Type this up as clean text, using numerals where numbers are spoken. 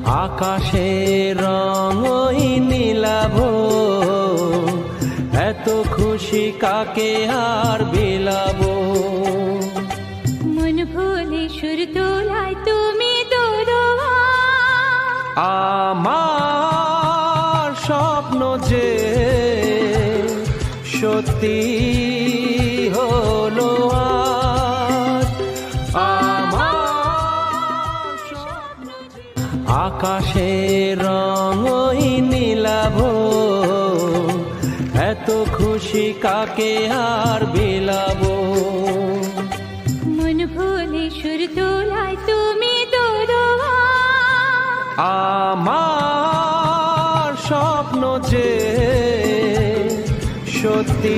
আকাশের রং ওই নীলাভ, এত খুশি কাকে আর বিলাবো। মন ভুলে সুর তোলায় তুমি দোরোয়া, আমার স্বপ্ন যে সত্যি হলো আজ। আমার স্বপ্ন যে আকাশের রং ওই নীলাভ, এত খুশি কাকে আর বিলাবো। মন ভুলে সুর তোলায় তুমি দোরোয়া, আমার স্বপ্ন যে সত্যি